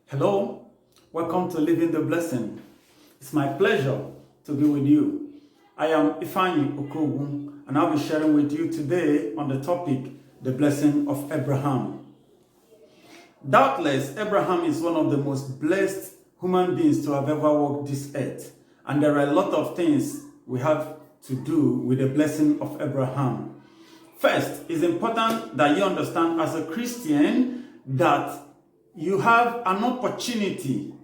Hello, welcome to Living the Blessing. It's my pleasure to be with you. I am Ifeanyi Okogun, and I'll be sharing with you today on the topic, the blessing of Abraham. Doubtless, Abraham is one of the most blessed human beings to have ever walked this earth, and there are a lot of things we have to do with the blessing of Abraham. First, it's important that you understand as a Christian that you have an opportunity,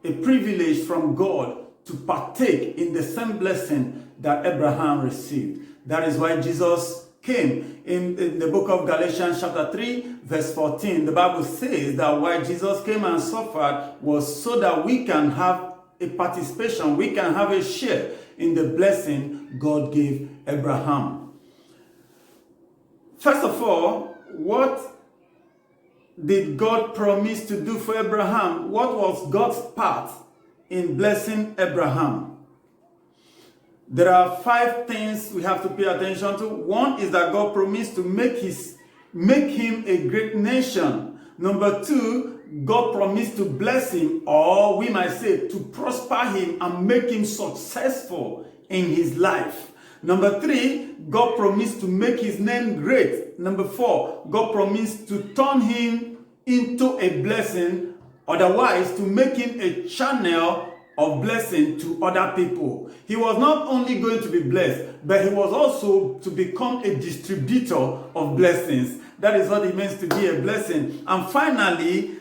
a privilege from God to partake in the same blessing that Abraham received. That is why Jesus came. In the book of Galatians chapter 3, verse 14, the Bible says that why Jesus came and suffered was so that we can have a participation, we can have a share in the blessing God gave Abraham. First of all, what did God promise to do for Abraham? What was God's part in blessing Abraham? There are 5 things we have to pay attention to. One is that God promised to make him a great nation. Number 2, God promised to bless him, or we might say to prosper him and make him successful in his life. Number 3, God promised to make his name great. Number 4, God promised to turn him into a blessing, otherwise to make him a channel of blessing to other people. He was not only going to be blessed, but he was also to become a distributor of blessings. That is what it means to be a blessing. And finally,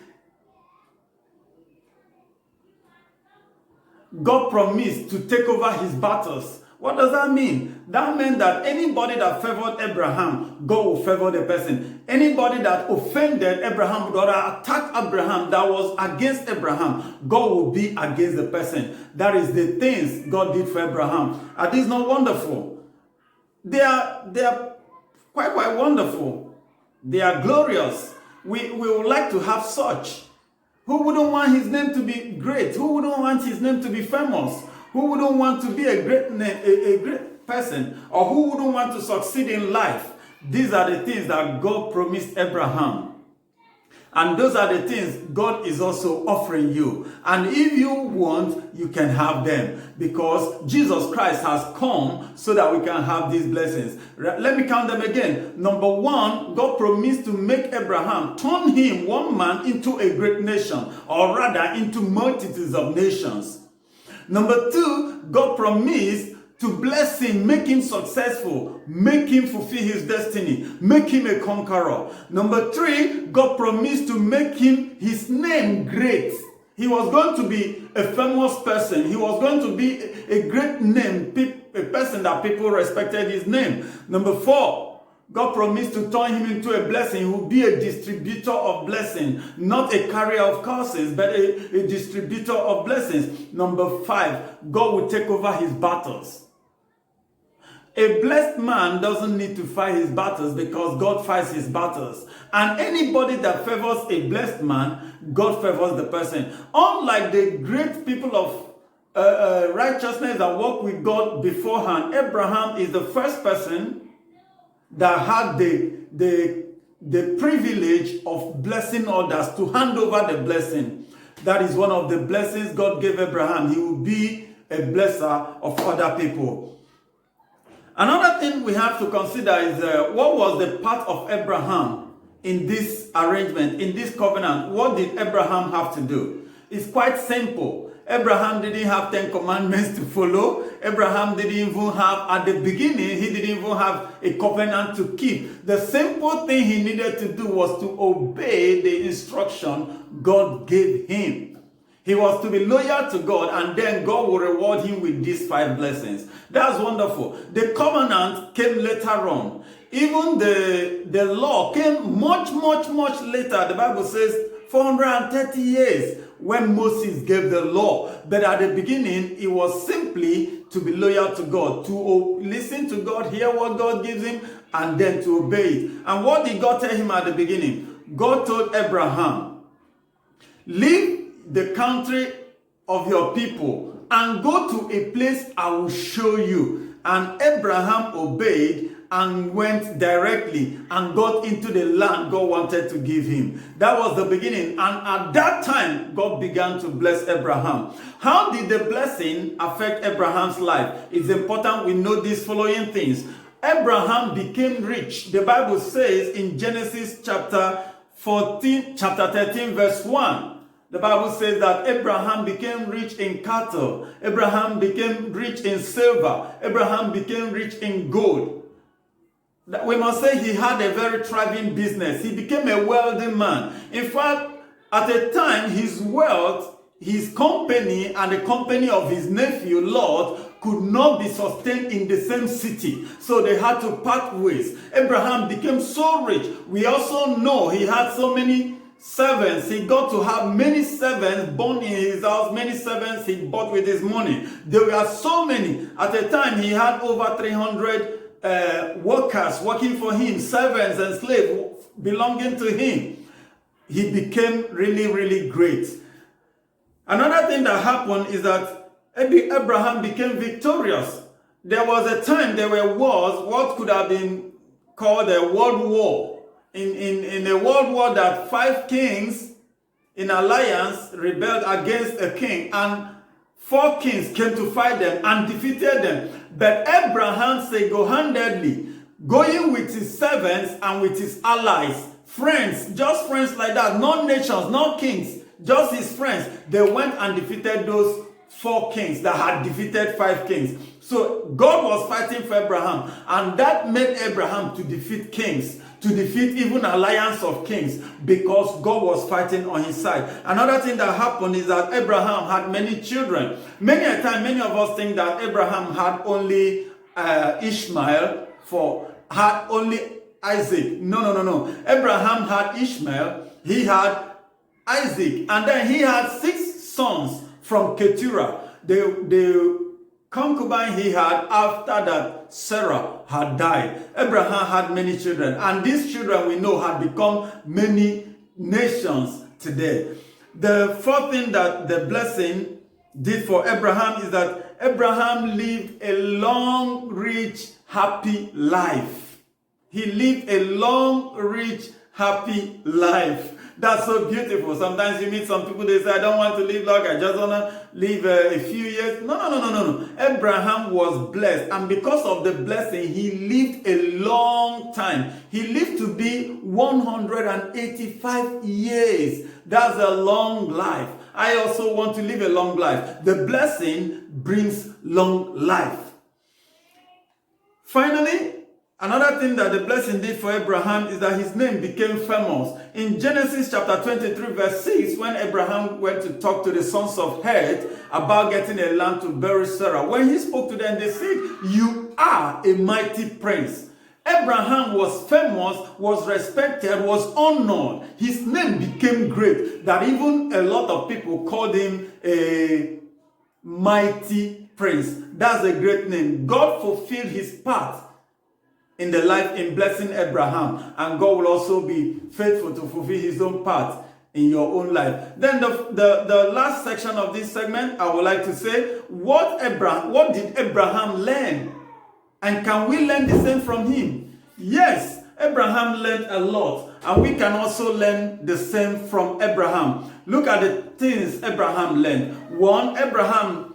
God promised to take over his battles. What does that mean? That meant that anybody that favored Abraham, God will favor the person. Anybody that offended Abraham, or attacked Abraham, that was against Abraham, God will be against the person. That is the things God did for Abraham. Are these not wonderful? They are quite wonderful. They are glorious. We would like to have such. Who wouldn't want his name to be great? Who wouldn't want his name to be famous? Who wouldn't want to be a great person? Or who wouldn't want to succeed in life? These are the things that God promised Abraham. And those are the things God is also offering you. And if you want, you can have them. Because Jesus Christ has come so that we can have these blessings. Let me count them again. Number 1, God promised to make Abraham, turn him, one man, into a great nation. Or rather, into multitudes of nations. Number 2, God promised to bless him, make him successful, make him fulfill his destiny, make him a conqueror. Number 3, God promised to make him his name great. He was going to be a famous person. He was going to be a great name, a person that people respected his name. Number 4, God promised to turn him into a blessing. He will be a distributor of blessing, not a carrier of curses, but a distributor of blessings. Number 5, God will take over his battles. A blessed man doesn't need to fight his battles because God fights his battles. And anybody that favors a blessed man, God favors the person. Unlike the great people of righteousness that walk with God beforehand, Abraham is the first person that had the privilege of blessing others, to hand over the blessing. That is one of the blessings God gave Abraham. He will be a blesser of other people. Another thing we have to consider is what was the part of Abraham in this arrangement, in this covenant? What did Abraham have to do? It's quite simple. Abraham didn't have 10 commandments to follow. Abraham didn't even have, at the beginning, he didn't even have a covenant to keep. The simple thing he needed to do was to obey the instruction God gave him. He was to be loyal to God, and then God will reward him with these 5 blessings. That's wonderful. The covenant came later on. Even the law came much later. The Bible says 430 years when Moses gave the law. But at the beginning, it was simply to be loyal to God, to listen to God, hear what God gives him, and then to obey it. And what did God tell him at the beginning? God told Abraham, leave the country of your people and go to a place I will show you. And Abraham obeyed, and went directly and got into the land God wanted to give him. That was the beginning. And at that time, God began to bless Abraham. How did the blessing affect Abraham's life? It's important we know these following things. Abraham became rich. The Bible says in Genesis chapter 13, verse 1. The Bible says that Abraham became rich in cattle. Abraham became rich in silver. Abraham became rich in gold. We must say he had a very thriving business. He became a wealthy man. In fact, at a time, his wealth, his company, and the company of his nephew, Lot, could not be sustained in the same city. So they had to part ways. Abraham became so rich. We also know he had so many servants. He got to have many servants born in his house, many servants he bought with his money. There were so many. At a time, he had over 300 workers working for him, servants and slaves belonging to him. He became really, really great. Another thing that happened is that Abraham became victorious. There was a time there were wars, what could have been called a world war. In a world war that 5 kings in alliance rebelled against a king, and 4 kings came to fight them and defeated them. But Abraham single-handedly, going with his servants and with his allies, friends, just friends like that, not nations, not kings, just his friends, they went and defeated those 4 kings that had defeated 5 kings. So God was fighting for Abraham, and that made Abraham to defeat kings, to defeat even alliance of kings, because God was fighting on his side. Another thing that happened is that Abraham had many children. Many a time, many of us think that Abraham had only Ishmael, had only Isaac. No. Abraham had Ishmael, he had Isaac, and then he had 6 sons from Keturah. The concubine he had after that Sarah had died. Abraham had many children, and these children we know had become many nations today. The fourth thing that the blessing did for Abraham is that Abraham lived a long, rich, happy life. He lived a long, rich, happy life. That's so beautiful. Sometimes you meet some people, they say, I don't want to live long, I just want to live a few years. No. Abraham was blessed. And because of the blessing, he lived a long time. He lived to be 185 years. That's a long life. I also want to live a long life. The blessing brings long life. Finally, another thing that the blessing did for Abraham is that his name became famous. In Genesis chapter 23 verse 6, when Abraham went to talk to the sons of Heth about getting a land to bury Sarah, when he spoke to them, they said, "You are a mighty prince." Abraham was famous, was respected, was honored. His name became great, that even a lot of people called him a mighty prince. That's a great name. God fulfilled his part in the life in blessing Abraham, and God will also be faithful to fulfill his own part in your own life. Then the last section of this segment, I would like to say, what did Abraham learn? And can we learn the same from him? Yes, Abraham learned a lot, and we can also learn the same from Abraham. Look at the things Abraham learned. 1, Abraham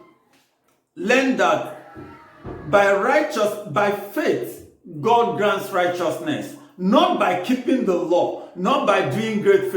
learned that by faith, God grants righteousness, not by keeping the law, not by doing great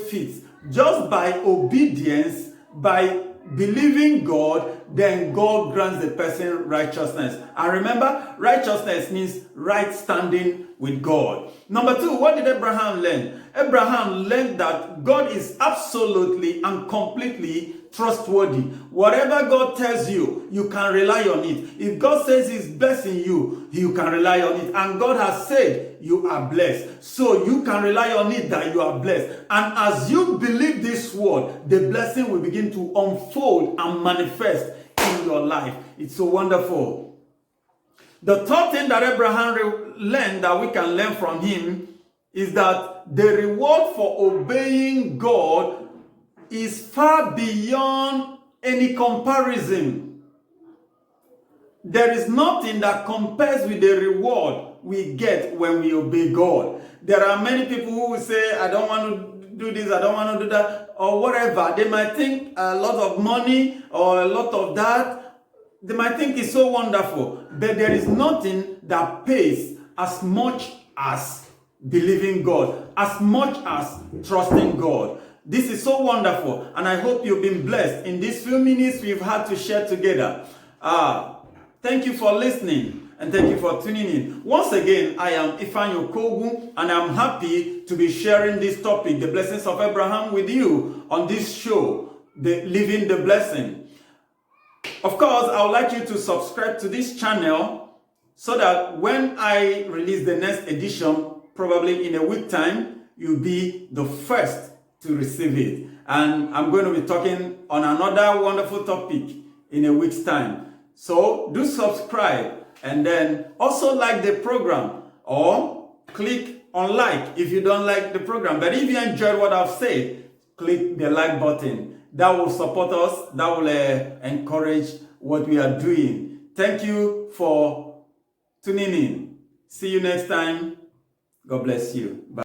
feats, just by obedience, by believing God, then God grants the person righteousness. And remember, righteousness means right standing with God. Number 2, what did Abraham learn? Abraham learned that God is absolutely and completely trustworthy. Whatever God tells you, you can rely on it. If God says he's blessing you, you can rely on it. And God has said you are blessed. So you can rely on it that you are blessed. And as you believe this word, the blessing will begin to unfold and manifest in your life. It's so wonderful. The third thing that Abraham learned that we can learn from him is that the reward for obeying God is far beyond any comparison. there is nothing that compares with the reward we get when we obey God. There are many people who will say, I don't want to do this, I don't want to do that, or whatever. They might think a lot of money or a lot of that, they might think it's so wonderful. But there is nothing that pays as much as believing God, as much as trusting God. This is so wonderful, and I hope you've been blessed in these few minutes we've had to share together. Thank you for listening, and thank you for tuning in. Once again, I am Ifeanyi Okogu, and I'm happy to be sharing this topic, the blessings of Abraham, with you on this show, the Living the Blessing. Of course, I would like you to subscribe to this channel so that when I release the next edition, probably in a week time, you'll be the first to receive it. And I'm going to be talking on another wonderful topic in a week's time. So do subscribe, and then also like the program, or click on like if you don't like the program. But if you enjoyed what I've said, click the like button. That will support us. That will encourage what we are doing. Thank you for tuning in. See you next time. God bless you. Bye.